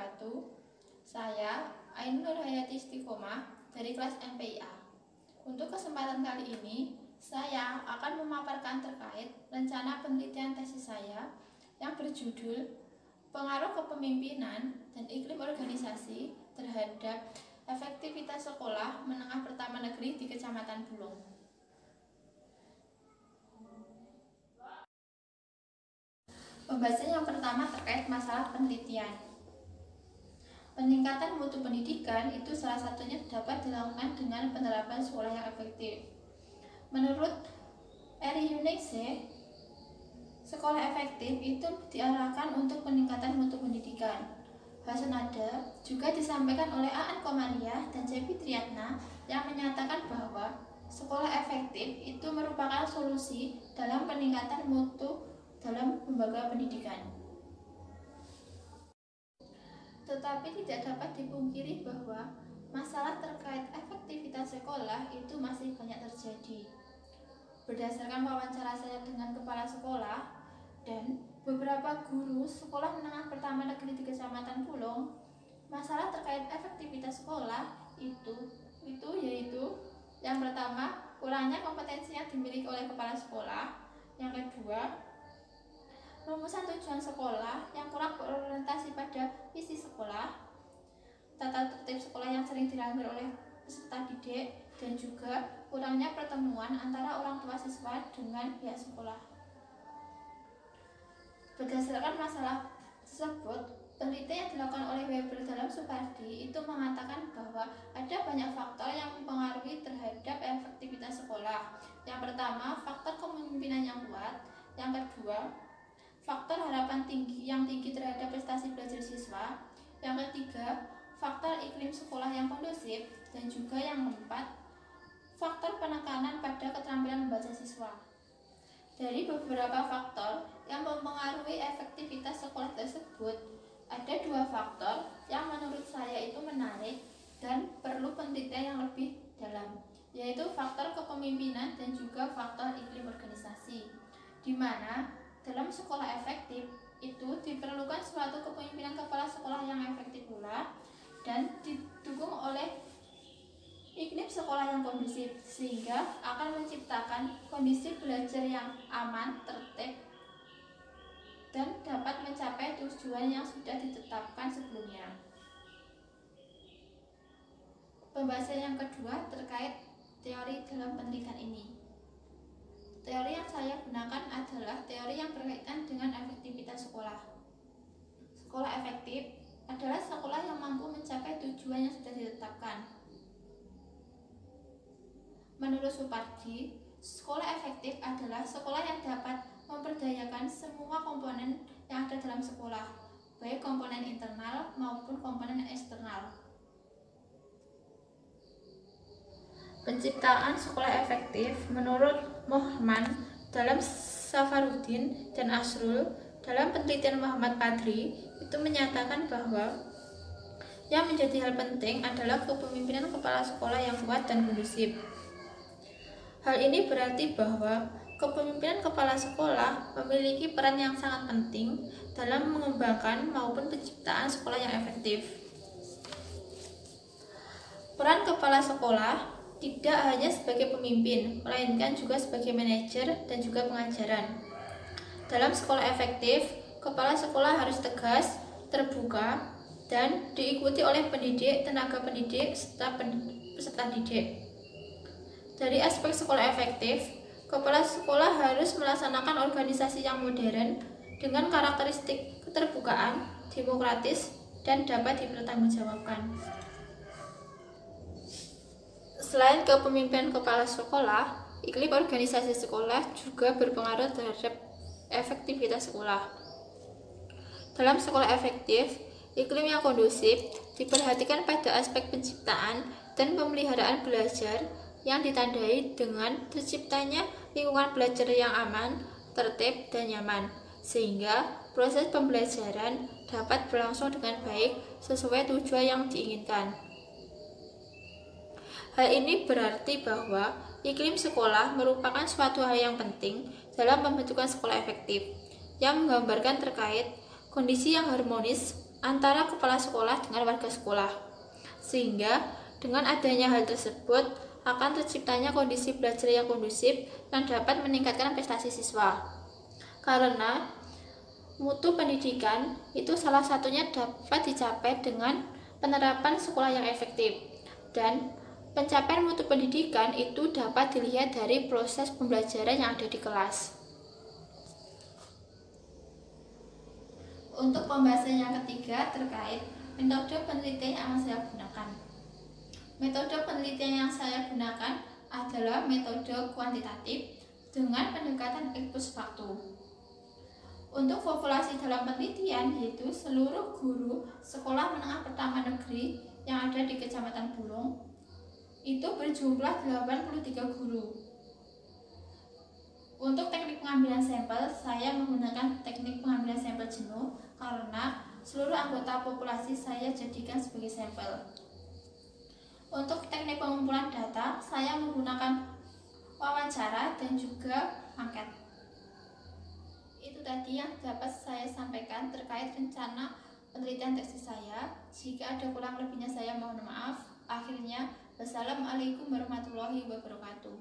wabarakatuh. Saya Ainur Hayati Istiqomah dari kelas MPIA. Untuk kesempatan kali ini, saya akan memaparkan terkait rencana penelitian tesis saya yang berjudul Pengaruh Kepemimpinan dan Iklim Organisasi terhadap Efektivitas Sekolah Menengah Pertama Negeri di Kecamatan Bulong. Pembahasan yang pertama terkait masalah penelitian. Peningkatan mutu pendidikan itu salah satunya dapat dilakukan dengan penerapan sekolah yang efektif. Menurut Eri Yunese, sekolah efektif itu diarahkan untuk peningkatan mutu pendidikan. Hal senada juga disampaikan oleh Aan Komariah dan Cepi Triatna yang menyatakan bahwa sekolah efektif itu merupakan solusi dalam peningkatan mutu dalam lembaga pendidikan. Tetapi tidak dapat dipungkiri bahwa masalah terkait efektivitas sekolah itu masih banyak terjadi. Berdasarkan wawancara saya dengan kepala sekolah dan beberapa guru sekolah menengah pertama negeri di Kecamatan Bulong, masalah terkait efektivitas sekolah itu yaitu yang pertama, kurangnya kompetensi yang dimiliki oleh kepala sekolah. Yang kedua, rumusan tujuan sekolah yang kurang berorientasi pada visi sekolah, tata tertib sekolah yang sering dilanggar oleh peserta didik, dan juga kurangnya pertemuan antara orang tua siswa dengan pihak sekolah. Berdasarkan masalah tersebut, penelitian yang dilakukan oleh Weber dalam Supardi itu mengatakan bahwa ada banyak faktor yang mempengaruhi terhadap efektivitas sekolah. Yang pertama, faktor kepemimpinan yang kuat. Yang kedua, faktor harapan yang tinggi terhadap prestasi belajar siswa. Yang ketiga, faktor iklim sekolah yang kondusif. Dan juga yang keempat, faktor penekanan pada keterampilan membaca siswa. Dari beberapa faktor yang mempengaruhi efektivitas sekolah tersebut, ada dua faktor yang menurut saya itu menarik dan perlu penelitian yang lebih dalam, yaitu faktor kepemimpinan dan juga faktor iklim organisasi, di mana dalam sekolah efektif itu diperlukan suatu kepemimpinan kepala sekolah yang efektif pula dan didukung oleh iklim sekolah yang kondusif, sehingga akan menciptakan kondisi belajar yang aman, tertib, dan dapat mencapai tujuan yang sudah ditetapkan sebelumnya. Pembahasan yang kedua terkait teori dalam penelitian ini. Teori yang saya gunakan adalah teori yang berkaitan dengan efektivitas sekolah. Sekolah efektif adalah sekolah yang mampu mencapai tujuan yang sudah ditetapkan. Menurut Supardi, sekolah efektif adalah sekolah yang dapat memperdayakan semua komponen yang ada dalam sekolah, baik komponen internal maupun komponen eksternal. Penciptaan sekolah efektif menurut Mohman dalam Safarudin dan Asrul dalam penelitian Muhammad Padri itu menyatakan bahwa yang menjadi hal penting adalah kepemimpinan kepala sekolah yang kuat dan kondusif. Hal ini berarti bahwa kepemimpinan kepala sekolah memiliki peran yang sangat penting dalam mengembangkan maupun penciptaan sekolah yang efektif. Peran kepala sekolah tidak hanya sebagai pemimpin, melainkan juga sebagai manajer dan juga pengajaran. Dalam sekolah efektif, kepala sekolah harus tegas, terbuka, dan diikuti oleh pendidik, tenaga pendidik, serta peserta didik. Dari aspek sekolah efektif, kepala sekolah harus melaksanakan organisasi yang modern dengan karakteristik keterbukaan, demokratis, dan dapat dipertanggungjawabkan. Selain kepemimpinan kepala sekolah, iklim organisasi sekolah juga berpengaruh terhadap efektivitas sekolah. Dalam sekolah efektif, iklim yang kondusif diperhatikan pada aspek penciptaan dan pemeliharaan belajar yang ditandai dengan terciptanya lingkungan belajar yang aman, tertib, dan nyaman, sehingga proses pembelajaran dapat berlangsung dengan baik sesuai tujuan yang diinginkan. Hal ini berarti bahwa iklim sekolah merupakan suatu hal yang penting dalam pembentukan sekolah efektif, yang menggambarkan terkait kondisi yang harmonis antara kepala sekolah dengan warga sekolah. Sehingga dengan adanya hal tersebut akan terciptanya kondisi belajar yang kondusif yang dapat meningkatkan prestasi siswa. Karena mutu pendidikan itu salah satunya dapat dicapai dengan penerapan sekolah yang efektif. Dan pencapaian mutu pendidikan itu dapat dilihat dari proses pembelajaran yang ada di kelas. Untuk pembahasan yang ketiga terkait metode penelitian yang saya gunakan. Metode penelitian yang saya gunakan adalah metode kuantitatif dengan pendekatan ex post facto. Untuk populasi dalam penelitian yaitu seluruh guru sekolah menengah pertama negeri yang ada di Kecamatan Bulung itu berjumlah 83 guru. Untuk teknik pengambilan sampel, saya menggunakan teknik pengambilan sampel jenuh karena seluruh anggota populasi saya jadikan sebagai sampel. Untuk teknik pengumpulan data, saya menggunakan wawancara dan juga angket. Itu tadi yang dapat saya sampaikan terkait rencana penelitian tesis saya. Jika ada kurang lebihnya saya mohon maaf. Akhirnya, wassalamualaikum warahmatullahi wabarakatuh.